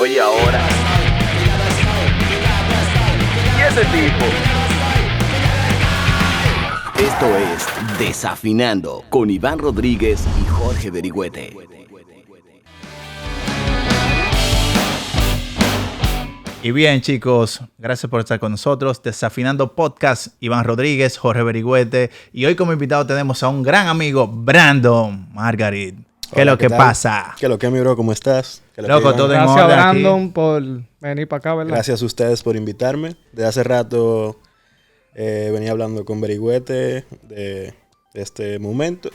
Oye, ahora. ¿Y ese tipo? Esto es Desafinando con Iván Rodríguez y Jorge Berigüete. Y bien, chicos, gracias por estar con nosotros. Desafinando Podcast, Iván Rodríguez, Jorge Berigüete. Y hoy como invitado tenemos a un gran amigo, Brandon Margarit. ¿Qué es lo que pasa? ¿Qué es lo que, mi bro? ¿Cómo estás? Loco, todo en Gracias, orden Brandon, aquí. por venir para acá, ¿verdad? Gracias a ustedes por invitarme. De hace rato venía hablando con Berigüete de este momento.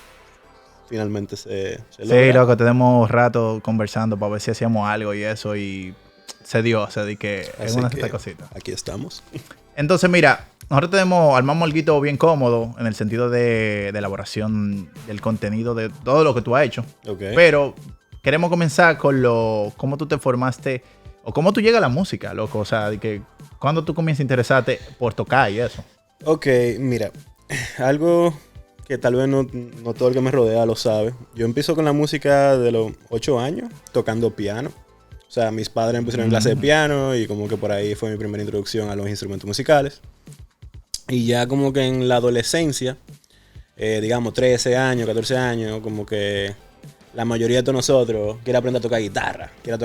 Finalmente se logra. Sí, loco, tenemos rato conversando para ver si hacíamos algo y eso. Y se dio que es Así una de que estas cositas. aquí estamos. Entonces, mira, nosotros armamos algo bien cómodo en el sentido de elaboración del contenido de todo lo que tú has hecho. Okay. Pero queremos comenzar con cómo tú te formaste o cómo tú llegas a la música, loco. O sea, de que cuando tú comienzas a interesarte por tocar y eso. Ok, mira, algo que tal vez no todo el que me rodea lo sabe. Yo empiezo con la música de los 8 años, tocando piano. O sea, mis padres me pusieron en clase de piano y como que por ahí fue mi primera introducción a los instrumentos musicales. Y ya como que en la adolescencia, digamos 13 años, 14 años, como que la mayoría de todos nosotros quiere aprender a tocar guitarra, quiere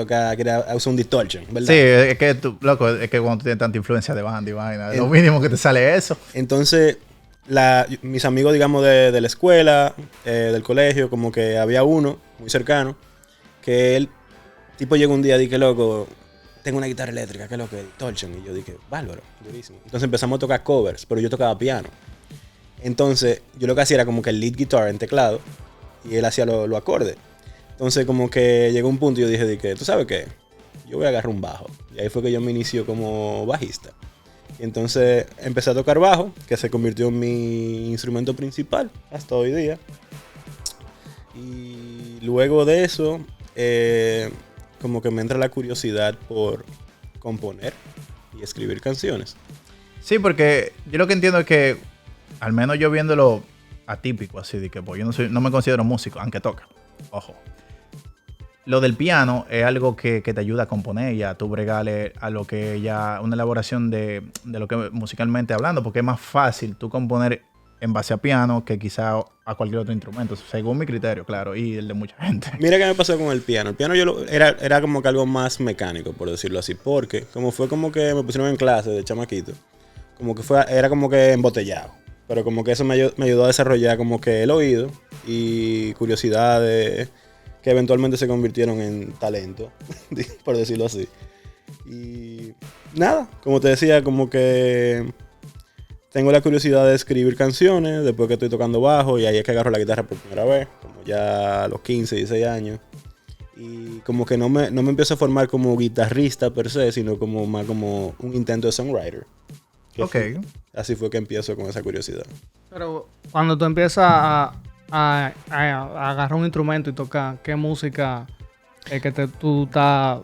usar un distortion, ¿verdad? Sí, es que tú, loco, es que cuando tú tienes tanta influencia de banda y vaina, lo mínimo que te sale eso. Entonces, mis amigos, digamos, de la escuela, del colegio, como que había uno muy cercano, que él, tipo, llegó un día y dije, loco, tengo una guitarra eléctrica, ¿qué es lo que es? Distortion. Y yo dije, bárbaro, durísimo. Entonces empezamos a tocar covers, pero yo tocaba piano. Entonces, yo lo que hacía era como que el lead guitar en teclado, y él hacía los acordes. Entonces, como que llegó un punto y yo dije, ¿tú sabes qué? Yo voy a agarrar un bajo. Y ahí fue que yo me inicio como bajista. Y entonces empecé a tocar bajo, que se convirtió en mi instrumento principal hasta hoy día. Y luego de eso, como que me entra la curiosidad por componer y escribir canciones. Sí, porque yo lo que entiendo es que, al menos yo viéndolo atípico, así de que pues, yo no me considero músico, aunque toca. Ojo. Lo del piano es algo que te ayuda a componer y a tú bregarle a lo que ya una elaboración de lo que musicalmente hablando, porque es más fácil tú componer en base a piano que quizá a cualquier otro instrumento, según mi criterio, claro, y el de mucha gente. Mira qué me pasó con el piano. El piano era como que algo más mecánico, por decirlo así, porque fue como que me pusieron en clase de chamaquito, como que era como que embotellado. Pero como que eso me ayudó a desarrollar como que el oído y curiosidades que eventualmente se convirtieron en talento, por decirlo así. Y nada, como te decía, como que tengo la curiosidad de escribir canciones después que estoy tocando bajo y ahí es que agarro la guitarra por primera vez, como ya a los 15, 16 años. Y como que no me empiezo a formar como guitarrista per se, sino como más como un intento de songwriter. Ok. Así fue que empiezo con esa curiosidad. Pero cuando tú empiezas a agarrar un instrumento y tocar, ¿qué música es que tú estás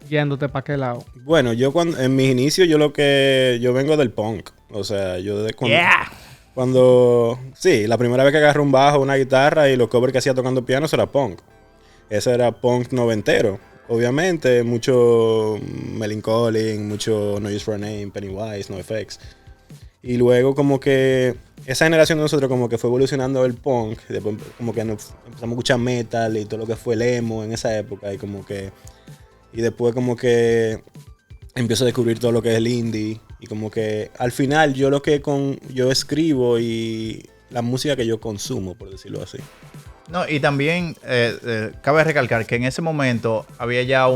yéndote para qué lado? Bueno, en mis inicios yo vengo del punk. O sea, yo desde sí, la primera vez que agarré un bajo, una guitarra y los covers que hacía tocando piano, eso era punk. Ese era punk noventero. Obviamente, mucho Millencolin, mucho No Use for a Name, Pennywise, NoFX. Y luego como que esa generación de nosotros como que fue evolucionando el punk. Después como que empezamos a escuchar metal y todo lo que fue el emo en esa época. Y después como que empiezo a descubrir todo lo que es el indie. Y como que al final yo escribo y la música que yo consumo, por decirlo así. No, y también cabe recalcar que en ese momento había ya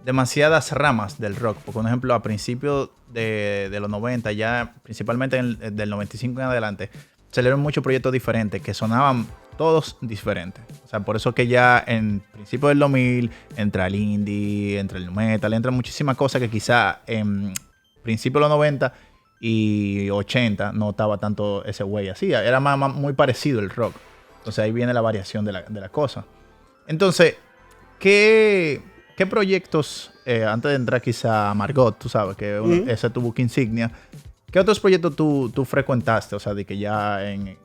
demasiadas ramas del rock. Por ejemplo, a principios de los 90, ya principalmente del 95 en adelante, salieron muchos proyectos diferentes que sonaban todos diferentes. O sea, por eso que ya en principio del 2000 entra el indie, entra el nu metal, entran muchísimas cosas que quizá en principio de los 90 y 80 no estaba tanto ese güey así. Era muy parecido el rock. Entonces ahí viene la variación de la cosa. Entonces, ¿qué proyectos, antes de entrar quizá a Margot, tú sabes que ese tu buque insignia, ¿qué otros proyectos tú frecuentaste? O sea, de que ya en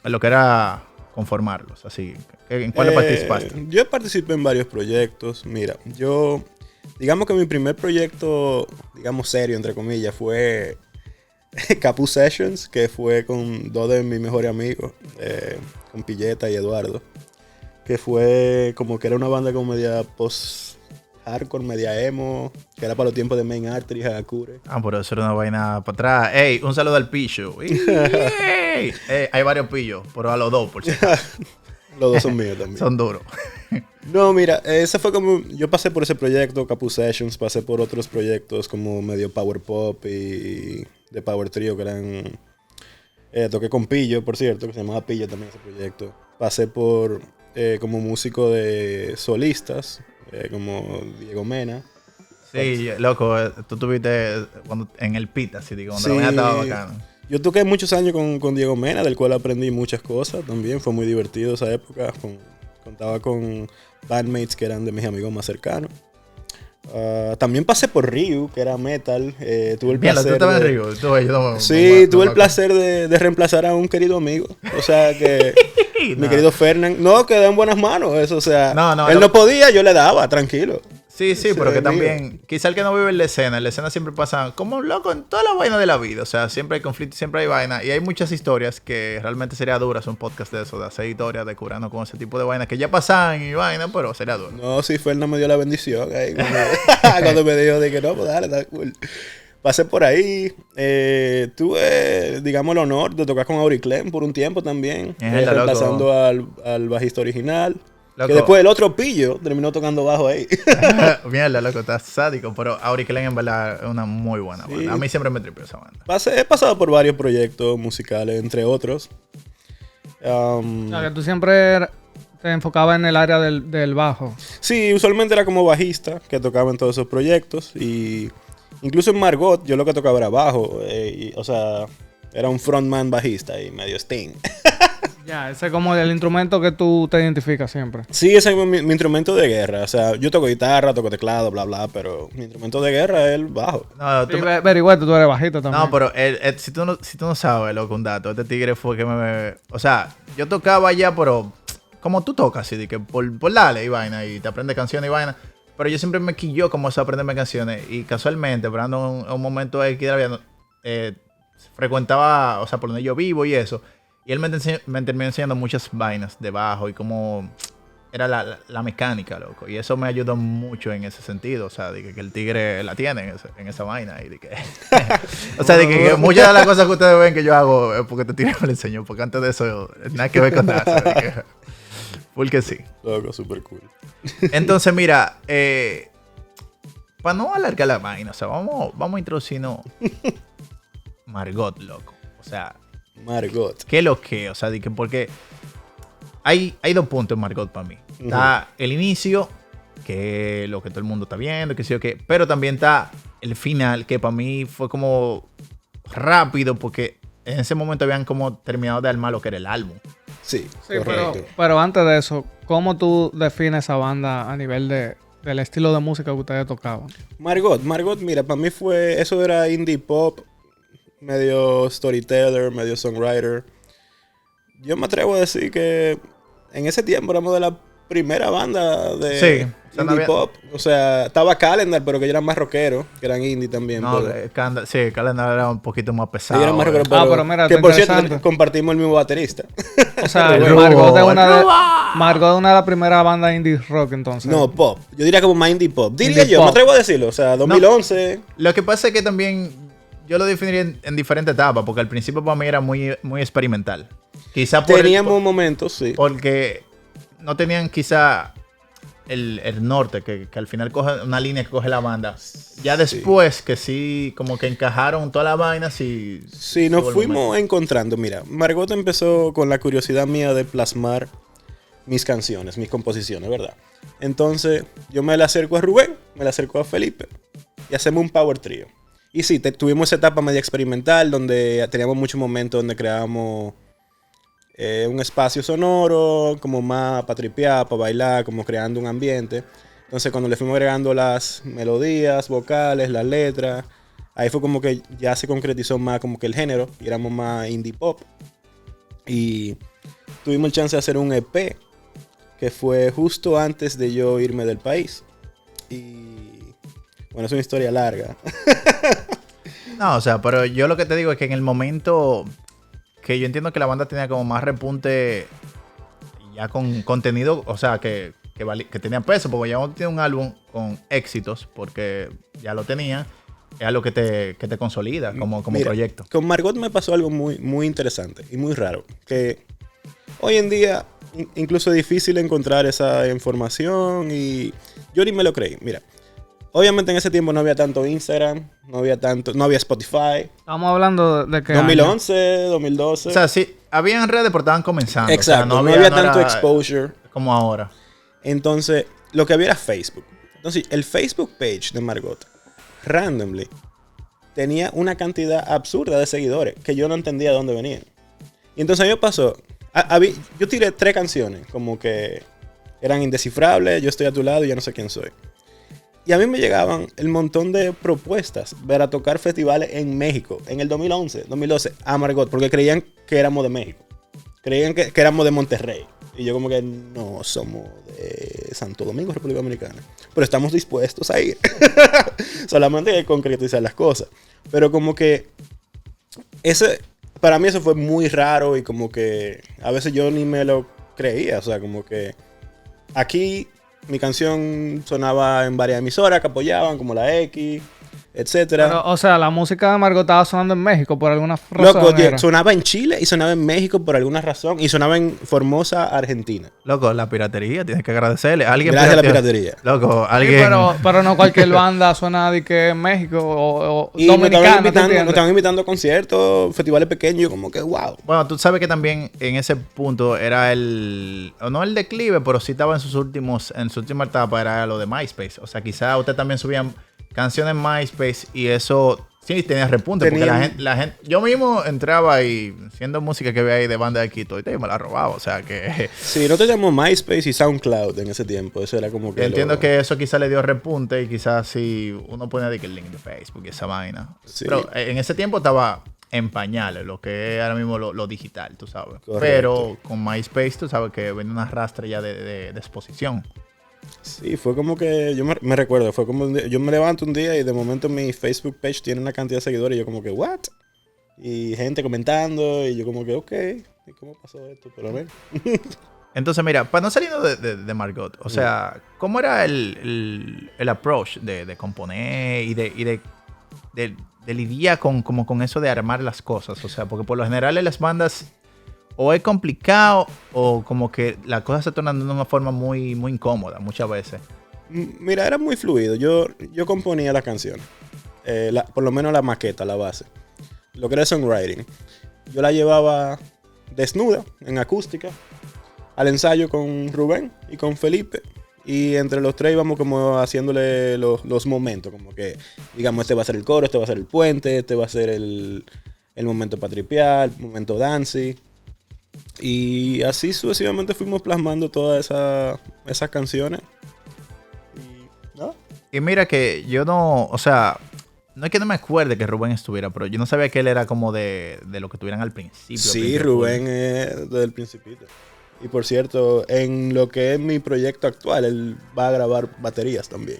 lo que era conformarlos? Así, ¿en cuáles participaste? Yo participé en varios proyectos. Mira, digamos que mi primer proyecto, digamos serio, entre comillas, fue Capu Sessions, que fue con dos de mis mejores amigos, con Pilleta y Eduardo, que fue como que era una banda como media post-hardcore, media emo, que era para los tiempos de Main Artery y Hagakure. Pero eso era una vaina para atrás. Ey, un saludo al pillo. Hay varios pillos, pero a los dos, por si acaso. Los dos son míos también. Son duros. No, mira, ese fue como... Yo pasé por ese proyecto, Capu Sessions, pasé por otros proyectos como medio Power Pop y de Power Trio, que eran... toqué con Pillo, por cierto, que se llamaba Pillo también ese proyecto. Pasé por como músico de solistas, como Diego Mena. Sí, loco, tú tuviste en el pit, así digo, cuando la vaina estaba bacana. Yo toqué muchos años con Diego Mena, del cual aprendí muchas cosas también. Fue muy divertido esa época. Contaba con bandmates que eran de mis amigos más cercanos. También pasé por Ryu, que era metal. Tuve el placer. ¿Tú estabas en Ryu? Tuve el placer de reemplazar a un querido amigo. O sea que mi querido Fernán. No, quedé en buenas manos. Eso, o sea, él no podía, yo le daba, tranquilo. Sí, pero que también, quizá el que no vive en la escena siempre pasa como un loco en toda la vaina de la vida. O sea, siempre hay conflicto, siempre hay vaina. Y hay muchas historias que realmente sería duras un podcast de eso, de hacer historias de curando con ese tipo de vainas que ya pasan y vaina, pero sería duro. No, sí, Fernan me dio la bendición ahí cuando me dijo de que no, pues dale, está cool. Pasé por ahí, tuve, digamos, el honor de tocar con Auriclem por un tiempo también, reemplazando al bajista original. Loco. Que después el otro Pillo terminó tocando bajo ahí. Mierda, loco, estás sádico. Pero Auriclem en verdad es una muy buena banda. A mí siempre me tripió esa banda. He pasado por varios proyectos musicales, entre otros. Que tú siempre te enfocabas en el área del bajo. Sí, usualmente era como bajista, que tocaba en todos esos proyectos. Y incluso en Margot, yo lo que tocaba era bajo. O sea, era un frontman bajista y medio Sting. Ya, ese es como el instrumento que tú te identificas siempre. Sí, ese es mi instrumento de guerra. O sea, yo toco guitarra, toco teclado, bla, bla, pero mi instrumento de guerra es el bajo. No, tú eres bajito también. No, pero si tú no sabes, loco, un dato, este tigre fue que o sea, yo tocaba ya, pero como tú tocas, así de que por darle y vaina, y te aprendes canciones y vaina. Pero yo siempre me quilló como eso aprenderme canciones. Y casualmente, esperando un momento X de la vida, frecuentaba, o sea, por donde yo vivo y eso. Y él me terminó enseñando muchas vainas de bajo y cómo era la mecánica, loco. Y eso me ayudó mucho en ese sentido. O sea, de que el tigre la tiene en esa vaina. Y de que o sea, de que muchas de las cosas que ustedes ven que yo hago es porque este tigre me lo enseñó. Porque antes de eso, nada que ver con nada. Porque sí. Loco, súper cool. Entonces, mira, para no alargar la vaina, o sea, vamos a introducirnos Margot, loco. O sea... Margot. ¿Qué es lo que? O sea, porque hay dos puntos en Margot para mí. Está el inicio, que es lo que todo el mundo está viendo, que sí o qué. Pero también está el final, que para mí fue como rápido, porque en ese momento habían como terminado de armar lo que era el álbum. Sí, correcto. Pero antes de eso, ¿cómo tú defines esa banda a nivel del estilo de música que ustedes tocaban? Margot, mira, para mí eso era indie pop, medio storyteller, medio songwriter. Yo me atrevo a decir que en ese tiempo éramos de la primera banda de indie pop. O sea, estaba Calendar, pero que eran más rockeros, que eran indie también. No, Calendar era un poquito más pesado. Eran más rockeros, pero mira, que por cierto, compartimos el mismo baterista. O sea, Margot es una de las primeras bandas indie rock, entonces. No, pop. Yo diría como más indie pop. Me atrevo a decirlo. O sea, 2011. No, lo que pasa es que también... Yo lo definiría en diferentes etapas, porque al principio para mí era muy, muy experimental. Quizá teníamos momentos, sí. Porque no tenían quizá el norte, que al final coge una línea que coge la banda. Ya después que sí, como que encajaron toda la vaina, sí. Sí, nos fuimos encontrando. Mira, Margot empezó con la curiosidad mía de plasmar mis canciones, mis composiciones, ¿verdad? Entonces, yo me la acerco a Rubén, me la acerco a Felipe y hacemos un power trio. Y sí, tuvimos esa etapa media experimental donde teníamos muchos momentos donde creábamos un espacio sonoro, como más para tripear, para bailar, como creando un ambiente. Entonces cuando le fuimos agregando las melodías, vocales, las letras, ahí fue como que ya se concretizó más como que el género y éramos más indie pop. Y tuvimos el chance de hacer un EP que fue justo antes de yo irme del país. Y bueno, es una historia larga. No, o sea, pero yo lo que te digo es que en el momento que yo entiendo que la banda tenía como más repunte ya con contenido, o sea, que tenía peso, porque ya uno tiene un álbum con éxitos, porque ya lo tenía, es algo que te consolida como Mira, proyecto. Con Margot me pasó algo muy, muy interesante y muy raro, que hoy en día incluso es difícil encontrar esa información y yo ni me lo creí. Mira, obviamente en ese tiempo no había tanto Instagram, no había Spotify. Estamos hablando de que 2011, 2012. O sea, sí, habían redes, pero estaban comenzando. Exacto, o sea, no había tanto era exposure. como ahora. Entonces, lo que había era Facebook. Entonces, el Facebook page de Margot, randomly, tenía una cantidad absurda de seguidores que yo no entendía de dónde venían. Y entonces a mí me pasó, yo tiré 3 canciones, como que eran indescifrables, yo estoy a tu lado y ya no sé quién soy. Y a mí me llegaban el montón de propuestas para tocar festivales en México, en el 2011, 2012, a Margot, porque creían que éramos de México. Creían que éramos de Monterrey. Y yo como que no somos de Santo Domingo, República Dominicana. Pero estamos dispuestos a ir. Solamente hay que concretizar las cosas. Pero como que para mí eso fue muy raro y como que a veces yo ni me lo creía. O sea, como que aquí mi canción sonaba en varias emisoras que apoyaban, como la X, etcétera. Pero, o sea, la música de Margot estaba sonando en México por alguna razón. Loco, sonaba en Chile y sonaba en México por alguna razón y sonaba en Formosa, Argentina. Loco, la piratería, tienes que agradecerle. Alguien Gracias a la pirateó. piratería. Loco, Sí, alguien... pero no cualquier banda suena de que en México o Y nos dominicana, estaban invitando a conciertos, festivales pequeños, yo como que wow. Bueno, tú sabes que también en ese punto era no el declive, pero sí estaba en su última etapa, era lo de MySpace. O sea, quizá usted también subían canciones en MySpace y eso sí tenía repunte. Porque la gente, yo mismo entraba y siendo música que veía ahí de banda de Quito, y me la robaba. O sea que... Sí, no teníamos MySpace y SoundCloud en ese tiempo. Eso era como que... Entiendo que eso quizá le dio repunte y quizás si uno ponía de que el link de Facebook y esa vaina. Sí. Pero en ese tiempo estaba en pañales, lo que es ahora mismo lo digital, tú sabes. Correcto. Pero con MySpace tú sabes que venía una rastra ya de exposición. Sí, fue como que... Yo me recuerdo, fue como... Yo me levanto un día y de momento mi Facebook page tiene una cantidad de seguidores y yo como que, ¿what? Y gente comentando y yo como que, ok. ¿Y cómo pasó esto? Pero a ver. Entonces, mira, para no saliendo de Margot, o sea, ¿cómo era el approach de componer y de lidiar con eso de armar las cosas? O sea, porque por lo general en las bandas o es complicado o como que las cosas se tornan de una forma muy, muy incómoda muchas veces. Mira, era muy fluido. Yo componía las canciones. Por lo menos la maqueta, la base. Lo que era songwriting. Yo la llevaba desnuda, en acústica, al ensayo con Rubén y con Felipe. Y entre los tres íbamos como haciéndole los momentos. Como que, digamos, este va a ser el coro, este va a ser el puente, este va a ser el momento para tripear, el momento dancey. Y así sucesivamente fuimos plasmando todas esas canciones. Y, ¿no? Y mira que yo no, o sea, no es que no me acuerde que Rubén estuviera, pero yo no sabía que él era como de lo que tuvieran al principio. Sí, Rubén es desde el principito. Y por cierto, en lo que es mi proyecto actual, él va a grabar baterías también.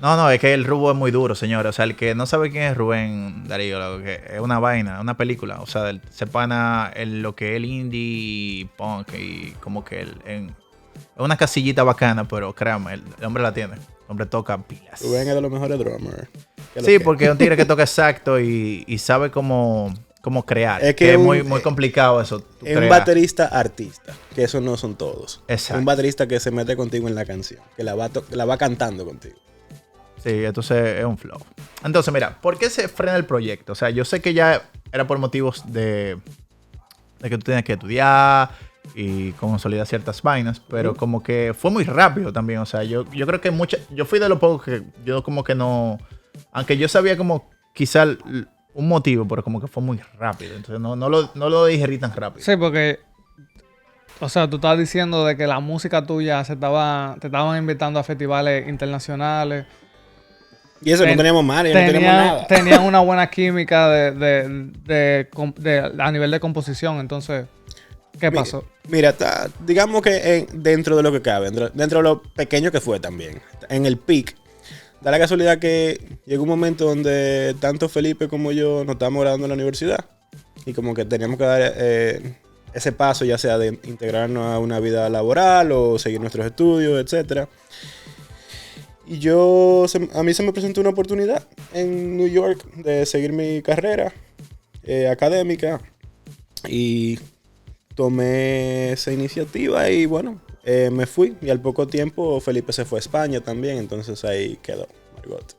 No, es que el Rubo es muy duro, señor. O sea, el que no sabe quién es Rubén Darío, lo que es una vaina, una película. O sea, se pana en lo que es el indie punk y como que es una casillita bacana, pero créame, el hombre la tiene. El hombre toca pilas. Rubén es de los mejores drummers. Sí, porque es un tigre que toca exacto y sabe cómo crear. Es que es muy complicado eso. Es un baterista artista, que esos no son todos. Exacto. Es un baterista que se mete contigo en la canción, que la va cantando contigo. Sí, entonces es un flow. Entonces, mira, ¿por qué se frena el proyecto? O sea, yo sé que ya era por motivos de que tú tenías que estudiar y consolidar ciertas vainas, pero como que fue muy rápido también. O sea, yo creo que yo fui de los pocos que yo como que no... Aunque yo sabía como quizá un motivo, pero como que fue muy rápido. Entonces no lo digerí tan rápido. Sí, porque... O sea, tú estás diciendo de que la música tuya te estaban invitando a festivales internacionales. Y eso, no teníamos mal, no teníamos nada. Tenían una buena química a nivel de composición, entonces... ¿Qué pasó? Mira, digamos que dentro de lo que cabe, dentro de lo pequeño que fue también, en el peak, da la casualidad que llegó un momento donde tanto Felipe como yo nos estábamos graduando en la universidad y como que teníamos que dar ese paso, ya sea de integrarnos a una vida laboral o seguir nuestros estudios, etcétera. Y a mí se me presentó una oportunidad en New York de seguir mi carrera académica y tomé esa iniciativa y bueno, me fui. Y al poco tiempo Felipe se fue a España también, entonces ahí quedó Margot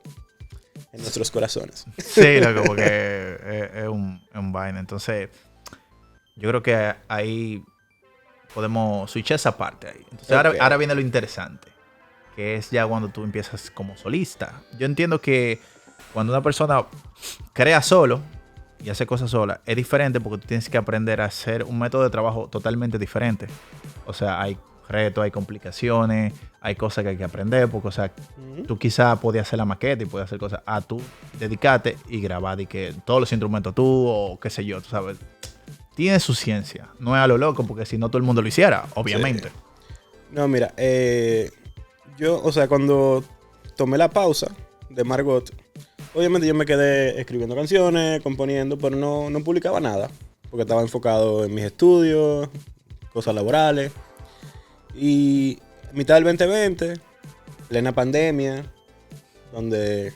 en nuestros corazones. Sí, loco, porque es un vaina. Entonces, yo creo que ahí podemos switchar esa parte ahí. Entonces, Okay. ahora viene lo interesante, que es ya cuando tú empiezas como solista. Yo entiendo que cuando una persona crea solo y hace cosas sola, es diferente porque tú tienes que aprender a hacer un método de trabajo totalmente diferente. O sea, hay retos, hay complicaciones, hay cosas que hay que aprender, porque, o sea, tú quizás podías hacer la maqueta y podías hacer cosas. Tú dedicate y grabar y que todos los instrumentos tú o qué sé yo, tú sabes. Tiene su ciencia, no es a lo loco, porque si no todo el mundo lo hiciera, obviamente. Sí. No, mira, yo, o sea, cuando tomé la pausa de Margot, obviamente yo me quedé escribiendo canciones, componiendo, pero no publicaba nada, porque estaba enfocado en mis estudios, cosas laborales. Y mitad del 2020, plena pandemia, donde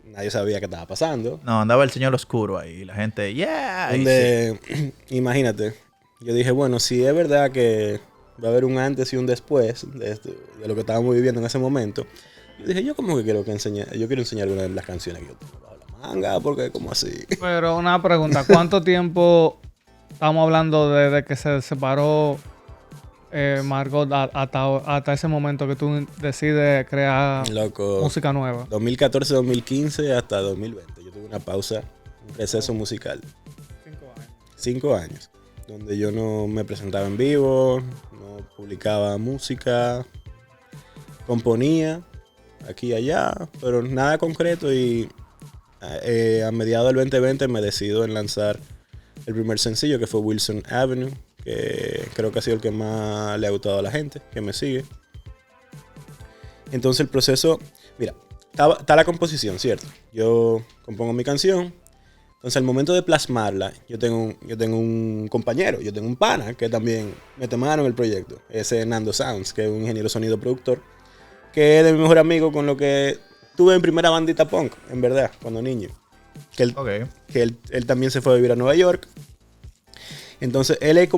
nadie sabía qué estaba pasando. No, andaba el señor oscuro ahí, la gente, yeah. Donde, imagínate, yo dije, bueno, si es verdad que va a haber un antes y un después de lo que estábamos viviendo en ese momento, yo dije, yo como que quiero enseñar una de las canciones que yo tengo bajo la manga, porque como así. Pero una pregunta, ¿cuánto tiempo estamos hablando desde que se separó Margot hasta ese momento que tú decides crear Loco, música nueva? 2014-2015 hasta 2020. Yo tuve una pausa, un receso musical. 5 años. Donde yo no me presentaba en vivo, no publicaba música, componía aquí y allá, pero nada concreto. Y a mediados del 2020 me decido en lanzar el primer sencillo, que fue Wilson Avenue, que creo que ha sido el que más le ha gustado a la gente que me sigue. Entonces el proceso, mira, está la composición, ¿cierto? Yo compongo mi canción. Entonces al momento de plasmarla, yo tengo un compañero, yo tengo un pana que también mete mano en el proyecto. Ese es Nando Sounds, que es un ingeniero sonido productor, que es de mi mejor amigo con lo que tuve en primera bandita punk, en verdad, cuando niño. Que él también se fue a vivir a Nueva York. Entonces, él es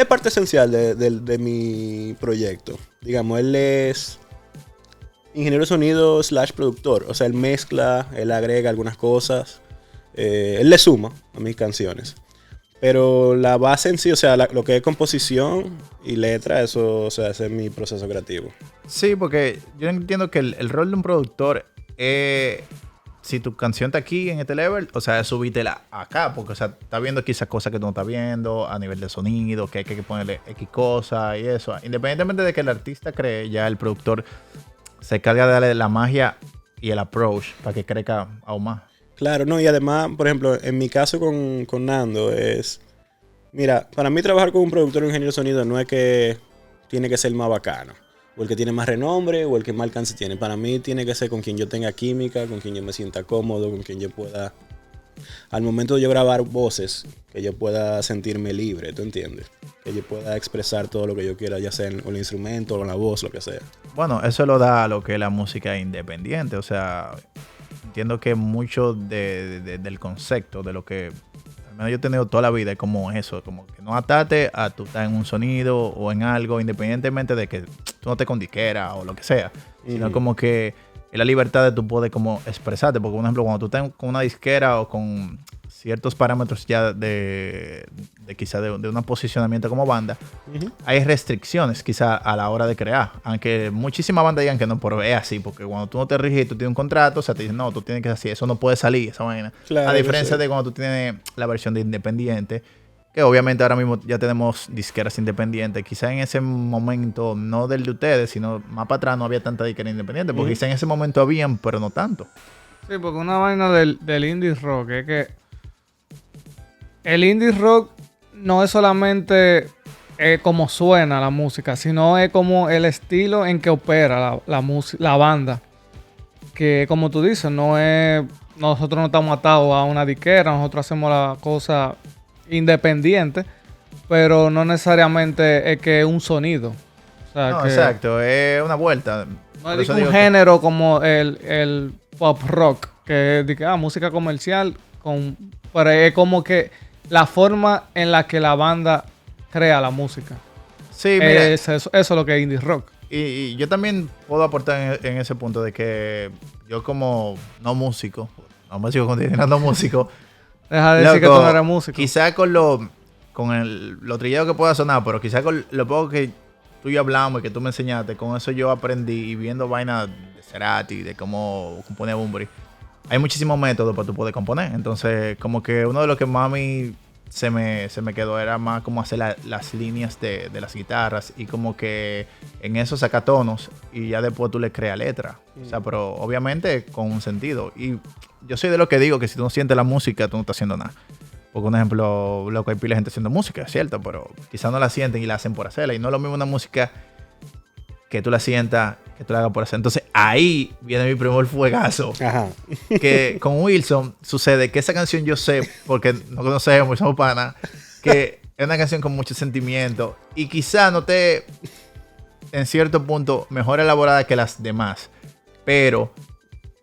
parte esencial de mi proyecto. Digamos, él es ingeniero de sonido / productor. O sea, él mezcla, él agrega algunas cosas. Él le suma a mis canciones. Pero la base en sí, o sea, lo que es composición y letra, eso, o sea, ese es mi proceso creativo. Sí, porque yo entiendo que el rol de un productor es... Si tu canción está aquí en este level, o sea, subítela acá, porque, o sea, estás viendo quizás cosas que tú no estás viendo a nivel de sonido, que hay que ponerle X cosas y eso. Independientemente de que el artista cree, ya el productor se encarga de darle la magia y el approach para que crezca aún más. Claro, no, y además, por ejemplo, en mi caso con Nando es... Mira, para mí trabajar con un productor o ingeniero de sonido no es que tiene que ser más bacano, o el que tiene más renombre, o el que más alcance tiene. Para mí tiene que ser con quien yo tenga química, con quien yo me sienta cómodo, con quien yo pueda, al momento de yo grabar voces, que yo pueda sentirme libre, ¿tú entiendes? Que yo pueda expresar todo lo que yo quiera, ya sea con el instrumento, o con la voz, lo que sea. Bueno, eso lo da lo que es la música independiente. O sea, entiendo que mucho del concepto, de lo que al menos yo he tenido toda la vida, es como eso, como que no atate a tú estar en un sonido o en algo, independientemente de que tú no te con disquera o lo que sea, sino como que es la libertad de tú poder como expresarte, porque por ejemplo cuando tú estás con una disquera o con ciertos parámetros ya de quizá de un posicionamiento como banda, hay restricciones quizá a la hora de crear, aunque muchísimas bandas digan que no, pero es así, porque cuando tú no te riges y tú tienes un contrato, o sea, te dicen, no, tú tienes que ser así, eso no puede salir, esa vaina. Claro, A diferencia sí. de cuando tú tienes la versión de independiente, que obviamente ahora mismo ya tenemos disqueras independientes, quizá en ese momento, no del de ustedes, sino más para atrás no había tanta disquera independiente, porque quizá en ese momento habían, pero no tanto. Sí, porque una vaina del indie rock es que el indie rock no es solamente como suena la música, sino es como el estilo en que opera la banda. Que como tú dices, nosotros no estamos atados a una disquera, nosotros hacemos la cosa independiente, pero no necesariamente es que es un sonido. O sea, No, que exacto, es una vuelta. no Por es eso un digo género como el pop rock, que es de que, música comercial, pero es como que la forma en la que la banda crea la música. sí, mira, Eso es lo que es indie rock. y yo también puedo aportar en ese punto de que yo como no músico continuando músico, Deja de decir que tú loco, no eres músico. quizá con lo trillado que pueda sonar, pero quizá con lo poco que tú y yo hablamos y que tú me enseñaste, con eso yo aprendí y viendo vainas de Cerati, de cómo componer Bunbury. Hay muchísimos métodos para tú poder componer. Entonces, como que uno de los que más a mí se me quedó era más como hacer las líneas de las guitarras y como que en eso saca tonos y ya después tú le creas letra. O sea, pero obviamente con un sentido. Y yo soy de lo que digo que si tú no sientes la música, tú no estás haciendo nada. Porque un ejemplo, loco, hay pila de gente haciendo música, es cierto, pero quizás no la sienten y la hacen por hacerla. Y no es lo mismo una música que tú la sientas, que tú la hagas por hacer. Entonces ahí viene mi primer fuegazo. Ajá. Que con Wilson sucede que esa canción yo sé, porque no conocemos, somos panas, que es una canción con mucho sentimiento y quizá no esté en cierto punto mejor elaborada que las demás, pero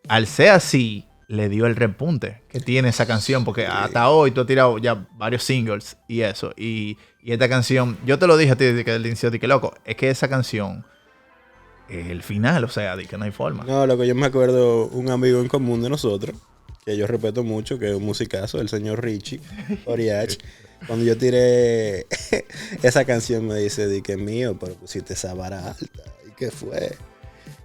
al ser así le dio el repunte que tiene esa canción, porque hasta hoy tú has tirado ya varios singles y eso, y esta canción, yo te lo dije a ti desde que el inicio, de que loco, es que esa canción el final, o sea, de que no hay forma. No, lo que yo me acuerdo, un amigo en común de nosotros, que yo respeto mucho, que es un musicazo, el señor Richie Oriach. Cuando yo tiré esa canción me dice, di que mío, pero pusiste esa vara alta. ¿Y qué fue?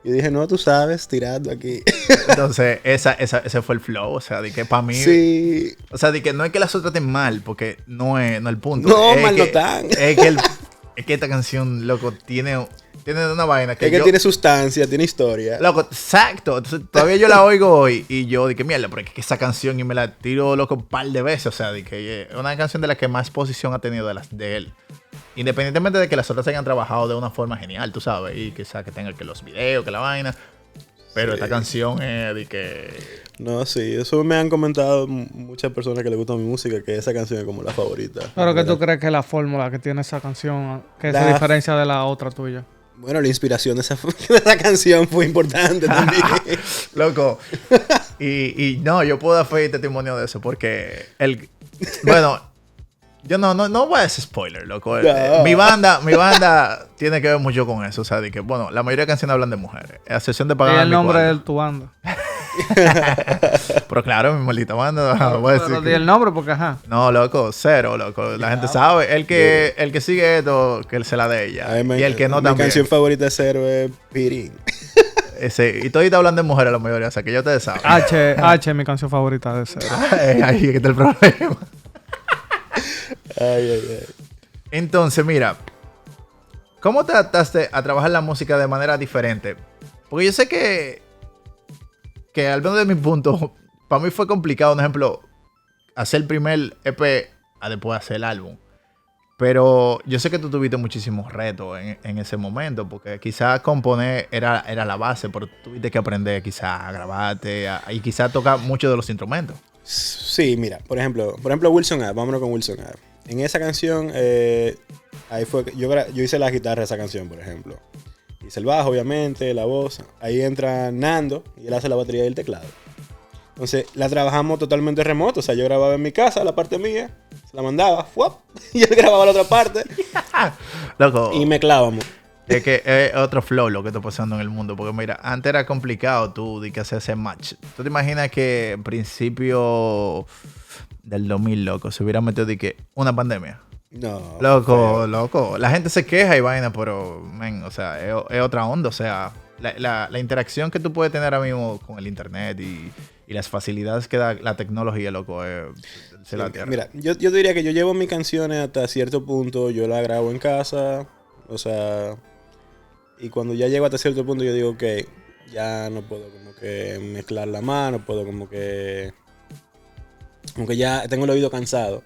Y dije, no, tú sabes, tirando aquí. Entonces, ese fue el flow, o sea, de que para mí... Sí. O sea, de que no es que las otras estén mal, porque no es el punto. No, es mal que, no tan. Es que esta canción, loco, tiene una vaina que Es que tiene sustancia, tiene historia. Loco, exacto. Entonces, todavía yo la oigo hoy y yo dije, mierda, pero es que esa canción y me la tiro, loco, un par de veces. O sea, de que es una canción de la que más posición ha tenido de él. Independientemente de que las otras hayan trabajado de una forma genial, tú sabes, y quizá que tenga que los videos, que la vaina. Pero esta canción es de que... No, sí, eso me han comentado muchas personas que les gusta mi música, que esa canción es como la favorita. Pero ¿qué tú crees que es la fórmula que tiene esa canción que se diferencia de la otra tuya? Bueno, la inspiración de esa canción fue importante también. Loco. Y no, yo puedo dar fe y testimonio de eso porque bueno, yo no voy a hacer spoiler, loco. No. Mi banda tiene que ver mucho con eso. O sea, de que, bueno, la mayoría de canciones hablan de mujeres. A excepción de ¿Y pagar el nombre de tu banda? Pero claro, mi maldita banda. No voy a decir Pero di que- el nombre porque ajá. No, loco, cero, loco. La gente sabe. El que sigue esto, que se la dé ella. Y el que no mi también. canción favorita de Cero es Pirín. Ese, y todavía hablan de mujeres la mayoría, o sea que yo te saben. H es mi canción favorita de Cero. Ahí es que está el problema. Ay. Entonces, mira, ¿cómo trataste a trabajar la música de manera diferente? Porque yo sé que al menos de mi punto, para mí fue complicado, por ejemplo, hacer el primer EP a después hacer el álbum. Pero yo sé que tú tuviste muchísimos retos en ese momento, porque quizás componer era la base, pero tuviste que aprender quizás a grabarte y quizás tocar muchos de los instrumentos. Sí, mira, por ejemplo Wilson Ave, vámonos con Wilson Ave. En esa canción, ahí fue que yo hice la guitarra de esa canción, por ejemplo. Hice el bajo, obviamente, la voz. Ahí entra Nando y él hace la batería y el teclado. Entonces, la trabajamos totalmente remoto. O sea, yo grababa en mi casa la parte mía, se la mandaba, ¡fuap! Y él grababa la otra parte Loco. y mezclábamos. Es que es otro flow lo que está pasando en el mundo. Porque mira, antes era complicado tú de que hacer ese match. ¿Tú te imaginas que en principio del 2000, loco, se hubiera metido de que una pandemia? No. Loco. La gente se queja y vaina, pero, men, o sea, es otra onda. O sea, la interacción que tú puedes tener ahora mismo con el internet y las facilidades que da la tecnología, loco, se la tierra. Mira, yo diría que yo llevo mis canciones hasta cierto punto. Yo las grabo en casa. O sea... Y cuando ya llego hasta cierto punto yo digo que ya no puedo como que mezclar la mano, puedo como que ya tengo el oído cansado.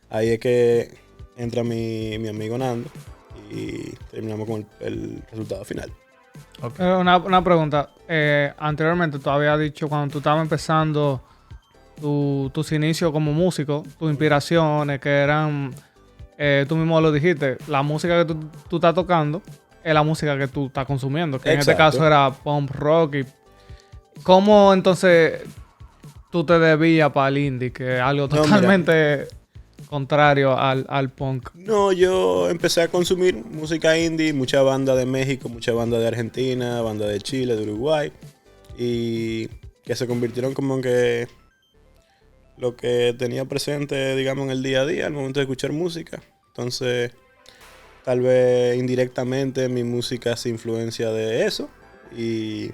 Ahí es que entra mi amigo Nando y terminamos con el resultado final. Ok. Una pregunta. Anteriormente tú habías dicho cuando tú estabas empezando tus inicios como músico, tus inspiraciones que eran, tú mismo lo dijiste, la música que tú estás tocando es la música que tú estás consumiendo, que en este Exacto. caso era punk rock. Y ¿cómo entonces tú te debías para el indie, que es algo No, totalmente contrario al punk? No, yo empecé a consumir música indie, mucha banda de México, mucha banda de Argentina, banda de Chile, de Uruguay, y que se convirtieron como en que lo que tenía presente, digamos, en el día a día, al momento de escuchar música. Entonces, tal vez indirectamente mi música se influencia de eso, y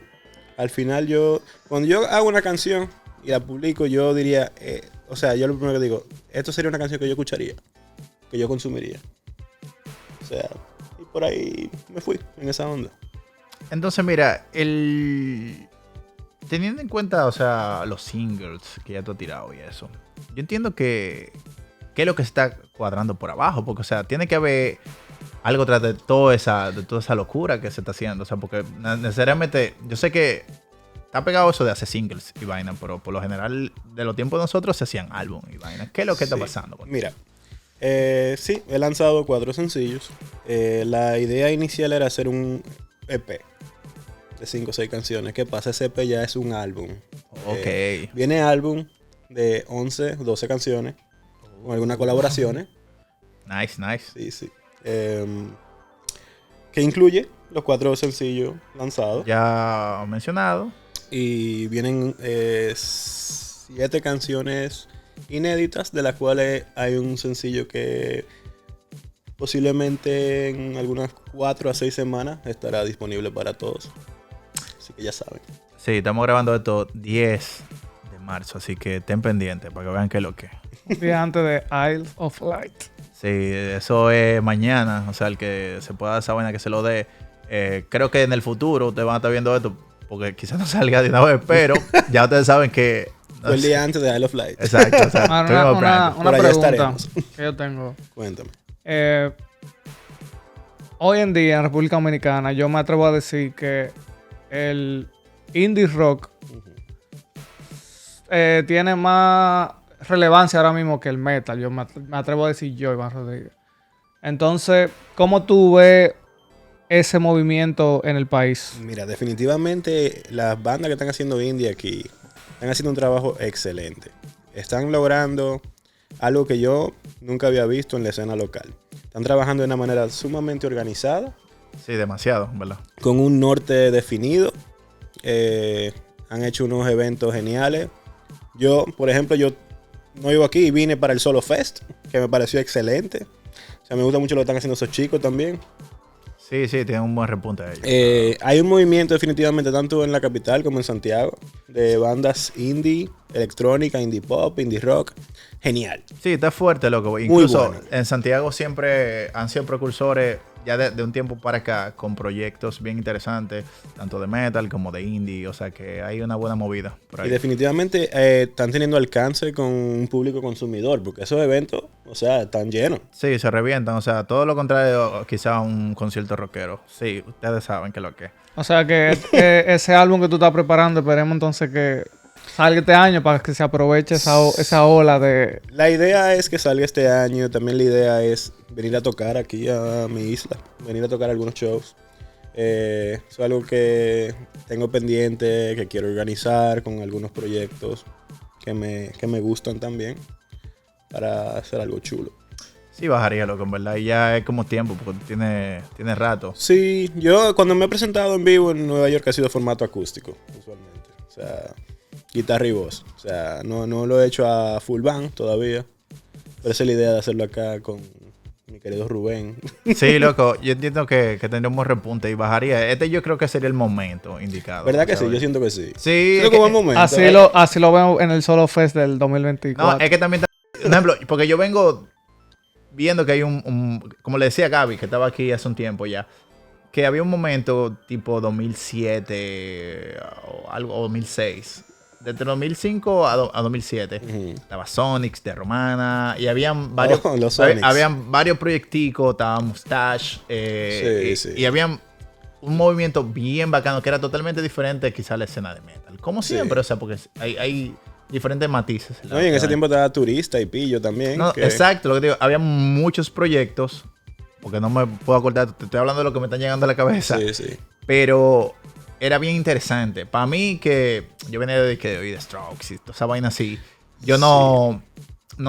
al final cuando yo hago una canción y la publico, yo diría, o sea, yo lo primero que digo, esto sería una canción que yo escucharía, que yo consumiría. O sea, y por ahí me fui en esa onda. Entonces, mira, teniendo en cuenta, o sea, los singles que ya tú has tirado y eso, yo entiendo que es lo que se está cuadrando por abajo, porque, o sea, tiene que haber algo tras de toda esa locura que se está haciendo, o sea, porque necesariamente, yo sé que está pegado eso de hacer singles y vaina, pero por lo general, de los tiempos de nosotros se hacían álbum y vaina. ¿Qué es lo que está Sí. pasando? Mira, sí, he lanzado 4 sencillos. La idea inicial era hacer un EP de 5 o 6 canciones. ¿Qué pasa? Ese EP ya es un álbum. Ok. Viene álbum de 11, 12 canciones, con algunas colaboraciones. Nice, nice. Sí, sí. Que incluye los 4 sencillos lanzados. Ya mencionado. Y vienen 7 canciones inéditas, de las cuales hay un sencillo que posiblemente en algunas 4 a 6 semanas estará disponible para todos. Así que ya saben. Sí, estamos grabando esto 10 de marzo, así que estén pendientes para que vean qué es lo que es. Un día antes de Isle of Light. Sí, eso es mañana, o sea, el que se pueda dar esa vaina que se lo dé. Creo que en el futuro ustedes van a estar viendo esto, porque quizás no salga de una vez, pero ya ustedes saben que... Fue el día antes de Isle of Light. Exacto, o sea, Ahora, estuvimos brand. una Por allá pregunta estaremos. que yo tengo. Cuéntame. Hoy en día en República Dominicana yo me atrevo a decir que el indie rock tiene más relevancia ahora mismo que el metal. Yo me atrevo a decir yo, Iván Rodríguez. Entonces, ¿cómo tú ves ese movimiento en el país? Mira, definitivamente las bandas que están haciendo indie aquí están haciendo un trabajo excelente. Están logrando algo que yo nunca había visto en la escena local. Están trabajando de una manera sumamente organizada, Sí, demasiado, ¿verdad? con un norte definido. Han hecho unos eventos geniales. Yo, por ejemplo, yo no vivo aquí y vine para el Solo Fest, que me pareció excelente. O sea, me gusta mucho lo que están haciendo esos chicos también. Sí, tienen un buen repunte ellos. Hay un movimiento definitivamente tanto en la capital como en Santiago de bandas indie, electrónica, indie pop, indie rock. Genial. Sí, está fuerte, loco. Incluso bueno. en Santiago siempre han sido precursores ya de un tiempo para acá con proyectos bien interesantes, tanto de metal como de indie. O sea que hay una buena movida por Y ahí. definitivamente están teniendo alcance con un público consumidor, porque esos eventos, o sea, están llenos. Sí, se revientan. O sea, todo lo contrario quizá un concierto rockero. Sí, ustedes saben que lo que es. O sea que ese álbum que tú estás preparando, esperemos entonces que salga este año para que se aproveche esa ola de... La idea es que salga este año. También la idea es venir a tocar aquí a mi isla, venir a tocar algunos shows. Es algo que tengo pendiente, que quiero organizar con algunos proyectos que me gustan también, para hacer algo chulo. Sí, bajaría, loco, en verdad. Y ya es como tiempo, porque tiene rato. Sí, yo cuando me he presentado en vivo en Nueva York ha sido formato acústico, usualmente. O sea, guitarra y voz. O sea, no lo he hecho a full band todavía. Pero esa es la idea de hacerlo acá con mi querido Rubén. Sí, loco, yo entiendo que tendremos repunte y bajaría. Yo creo que sería el momento indicado. ¿Verdad que sí? ¿sabes? Yo siento que sí. Sí, Siento como el momento. Así lo veo en el Solo Fest del 2024. No, es que también, por ejemplo, porque yo vengo viendo que hay como le decía a Gaby, que estaba aquí hace un tiempo ya, que había un momento tipo 2007 o algo, o 2006, desde 2005 a 2007. Estaba Sonics, de Romana, y habían varios, los Sonics. habían varios proyecticos, estaba Mustache, y habían un movimiento bien bacano que era totalmente diferente quizá a la escena de metal. Como siempre, o sea, porque hay diferentes matices. No, y en ese tiempo estaba Turista y Pillo también. No, exacto, lo que te digo, había muchos proyectos, porque no me puedo acordar, te estoy hablando de lo que me están llegando a la cabeza. Sí. Pero era bien interesante. Para mí, que yo venía de que oí The Strokes y toda esa vaina así, yo no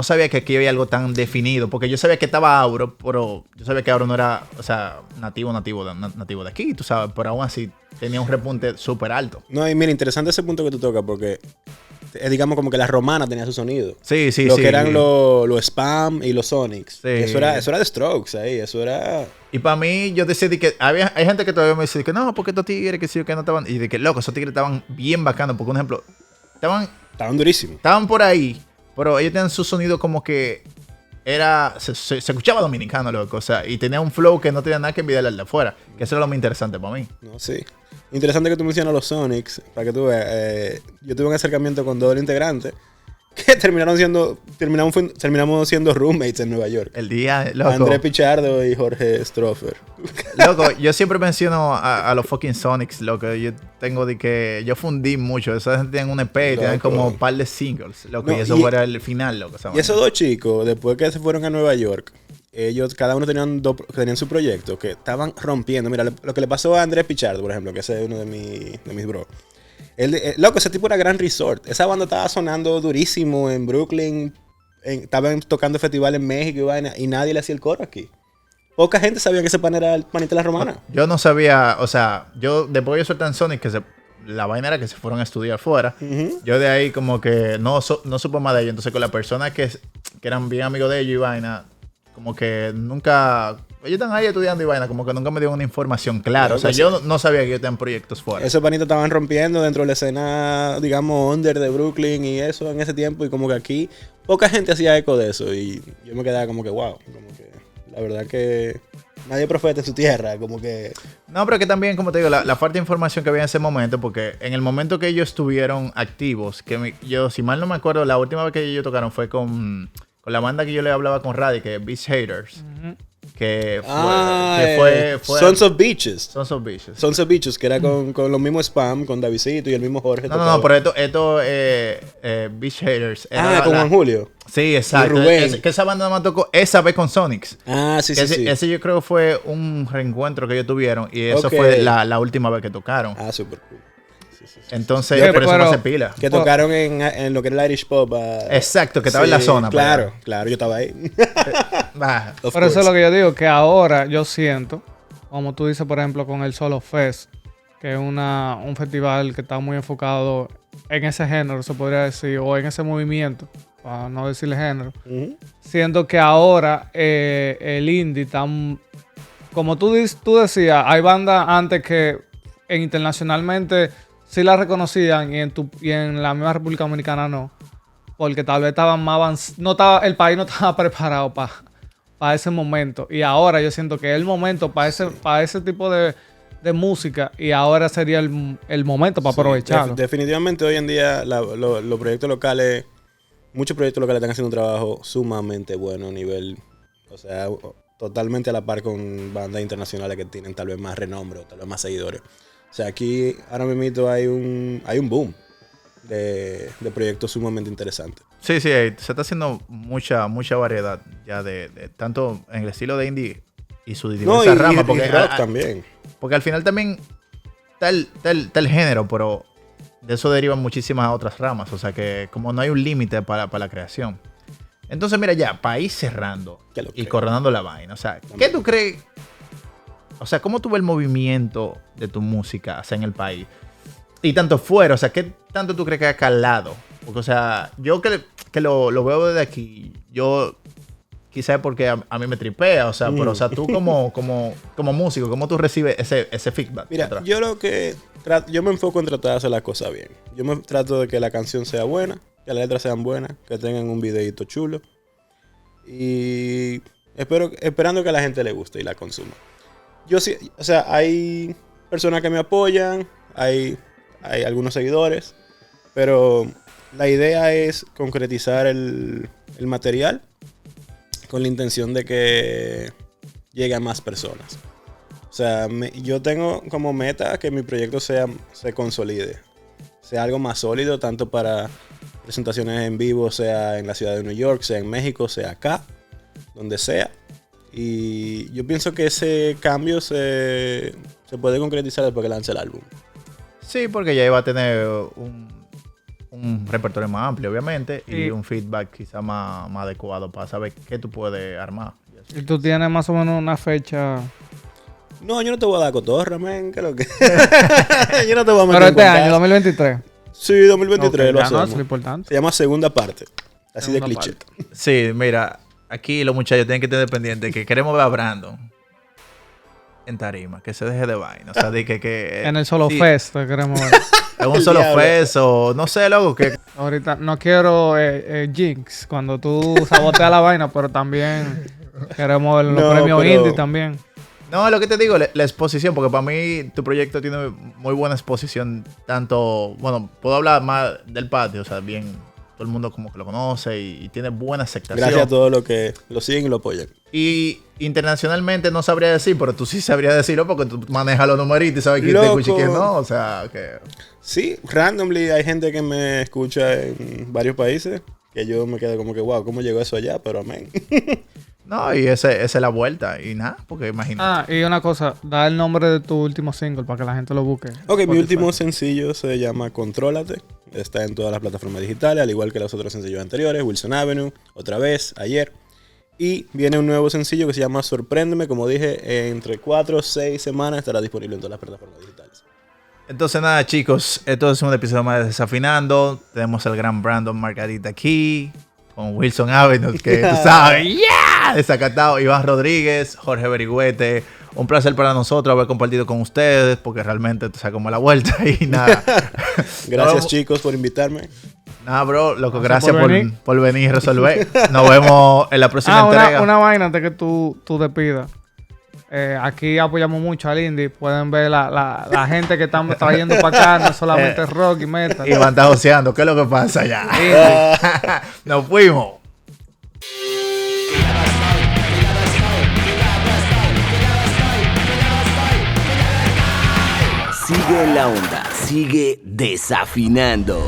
sabía que aquí había algo tan definido, porque yo sabía que estaba Auro, pero yo sabía que Auro no era, o sea, nativo de aquí, tú sabes, pero aún así tenía un repunte súper alto. No, y mira, interesante ese punto que tú tocas, porque digamos como que la Romana tenía su sonido. Sí. Lo que eran los Spam y los Sonics. Sí. Eso era The Strokes ahí, eso era... Y para mí, yo decidí que hay gente que todavía me dice que no, porque estos tigres que sí o que no estaban. Y de que loco, esos tigres estaban bien bacanos. Porque, por ejemplo, Estaban durísimos. estaban por ahí, pero ellos tenían su sonido como que se escuchaba dominicano, loco. O sea, y tenía un flow que no tenía nada que envidiarle al de afuera. Que eso era lo más interesante para mí. No, sí. Interesante que tú mencionas los Sonics, para que tú veas. Yo tuve un acercamiento con dos integrantes que terminamos siendo roommates en Nueva York. El día, loco. André Pichardo y Jorge Stroffer. Loco, yo siempre menciono a los fucking Sonics, loco. Yo tengo de que yo fundí mucho. Esa gente tienen un EP y tienen como un par de singles, loco. No, y eso fuera el final, loco. Y esos dos chicos, después que se fueron a Nueva York, ellos, cada uno tenían su proyecto que estaban rompiendo. Mira, lo que le pasó a Andrés Pichardo, por ejemplo, que ese es uno de mis bros. Loco, ese tipo era Gran Resort. Esa banda estaba sonando durísimo en Brooklyn. Estaban tocando festival en México y vaina. Y nadie le hacía el coro aquí. Poca gente sabía que ese pan era el panita de la Romana. Yo no sabía, o sea, después yo solté en Sonic la vaina era que se fueron a estudiar fuera. Yo de ahí como que no supe más de ellos. Entonces con la persona que eran bien amigos de ellos y vaina, como que nunca... Ellos están ahí estudiando y vaina, como que nunca me dieron una información clara. O sea, yo no sabía que ellos tenían proyectos fuera. Esos panitos estaban rompiendo dentro de la escena, digamos, under de Brooklyn y eso en ese tiempo. Y como que aquí poca gente hacía eco de eso. Y yo me quedaba como que, wow. Como que la verdad que nadie profeta en su tierra. Como que... No, pero que también, como te digo, la falta de información que había en ese momento, porque en el momento que ellos estuvieron activos, yo, si mal no me acuerdo, la última vez que ellos tocaron fue con la banda que yo le hablaba con Raddy, que es Beach Haters. Que fue Sons of Beaches. Sons of Beaches. Sons of Beaches, que era con los mismos Spam, con Davidcito y el mismo Jorge. No, pero esto Beach Haters. Con Juan Julio. Sí, exacto. Que esa banda nada más tocó esa vez con Sonics. Sí. Ese yo creo fue un reencuentro que ellos tuvieron y eso fue la última vez que tocaron. Súper cool. Sí. Entonces, por eso no se pila. Que tocaron en lo que era el Irish Pop. Exacto, que estaba en la zona. Claro, yo estaba ahí. Pero eso es lo que yo digo, que ahora yo siento, como tú dices, por ejemplo, con el Solo Fest, que es un festival que está muy enfocado en ese género, se podría decir, o en ese movimiento, para no decirle género. Siento que ahora el indie está... Como tú decías, hay bandas antes que internacionalmente sí la reconocían y en la misma República Dominicana no. Porque tal vez estaban más el país no estaba preparado para ese momento. Y ahora yo siento que es el momento para ese tipo de música. Y ahora sería el momento para aprovecharlo. Definitivamente hoy en día los proyectos locales, muchos proyectos locales están haciendo un trabajo sumamente bueno a nivel, o sea, totalmente a la par con bandas internacionales que tienen tal vez más renombre o tal vez más seguidores. O sea, aquí ahora mismo hay un boom de proyectos sumamente interesantes. Sí, se está haciendo mucha variedad ya de tanto en el estilo de indie y su diversas ramas. Porque rock también. Porque al final también está el género, pero de eso derivan muchísimas otras ramas. O sea que como no hay un límite para la creación. Entonces, mira ya, para ir cerrando y coronando la vaina. O sea, ¿qué tú crees? O sea, ¿cómo tú ves el movimiento de tu música, o sea, en el país? Y tanto fuera, o sea, ¿qué tanto tú crees que ha calado? Porque, o sea, yo que lo veo desde aquí, yo quizás porque a mí me tripea, o sea, pero, o sea, tú como músico, ¿cómo tú recibes ese feedback? Mira, yo me enfoco en tratar de hacer las cosas bien. Yo me trato de que la canción sea buena, que las letras sean buenas, que tengan un videito chulo. Y esperando que a la gente le guste y la consuma. Yo sí, o sea, hay personas que me apoyan, hay algunos seguidores, Pero la idea es concretizar el material con la intención de que llegue a más personas. O sea, yo tengo como meta que mi proyecto se consolide, sea algo más sólido, tanto para presentaciones en vivo, sea en la ciudad de New York, sea en México, sea acá, donde sea. Y yo pienso que ese cambio se puede concretizar después que lance el álbum. Sí, porque ya iba a tener un repertorio más amplio, obviamente, y un feedback quizá más adecuado para saber qué tú puedes armar. ¿Y tú tienes más o menos una fecha? No, yo no te voy a dar cotorra, men, que lo que. Yo no te voy a meter Pero este en año, cuentazo. 2023. Sí, 2023 lo ya no, hacemos. eso es lo importante. Se llama Segunda Parte. Así Segunda de cliché. parte. Sí, mira, aquí los muchachos tienen que tener pendiente que queremos ver a Brandon en tarima, que se deje de vaina. O sea, de que En el Solo sí, Fest te queremos ver. en un El solo diablo. fest o no sé, loco, que Ahorita no quiero jinx cuando tú saboteas la vaina, pero también queremos ver los No, premios pero- indie también. no, lo que te digo, la exposición, porque para mí tu proyecto tiene muy buena exposición, tanto, bueno, puedo hablar más del patio, o sea, bien, todo el mundo como que lo conoce y tiene buena aceptación. Gracias a todos los que lo siguen y lo apoyan. Y internacionalmente no sabría decir, pero tú sí sabrías decirlo porque tú manejas los numeritos y sabes quién te Loco. escucha y quién no, o sea, que... Sí, randomly hay gente que me escucha en varios países que yo me quedo como que, wow, ¿cómo llegó eso allá? Pero amén. No, y esa es la vuelta, y nada, porque imagínate. Ah, y una cosa, da el nombre de tu último single para que la gente lo busque. Ok, mi Spotify. último sencillo se llama Contrólate. Está en todas las plataformas digitales, al igual que los otros sencillos anteriores, Wilson Avenue, otra vez, ayer. Y viene un nuevo sencillo que se llama Sorpréndeme. Como dije, entre 4 o 6 semanas estará disponible en todas las plataformas digitales. Entonces nada, chicos, esto es un episodio más de Desafinando. Tenemos al gran Brandon Margarita aquí, con Wilson Avenue, que tú sabes, ¡yeah! Desacatado, Iván Rodríguez, Jorge Berigüete. Un placer para nosotros haber compartido con ustedes, porque realmente te sacamos la vuelta y nada. Gracias, chicos, por invitarme. Nada, bro, loco, Gracias gracias por venir. por venir y resolver. Nos vemos en la próxima entrega. Una vaina antes que tú despidas. Aquí apoyamos mucho al indie. Pueden ver la gente que estamos trayendo para acá. No solamente rock y metal. Iván está joseando, ¿qué es lo que pasa allá? Indie. Nos fuimos. Sigue en la onda, sigue desafinando.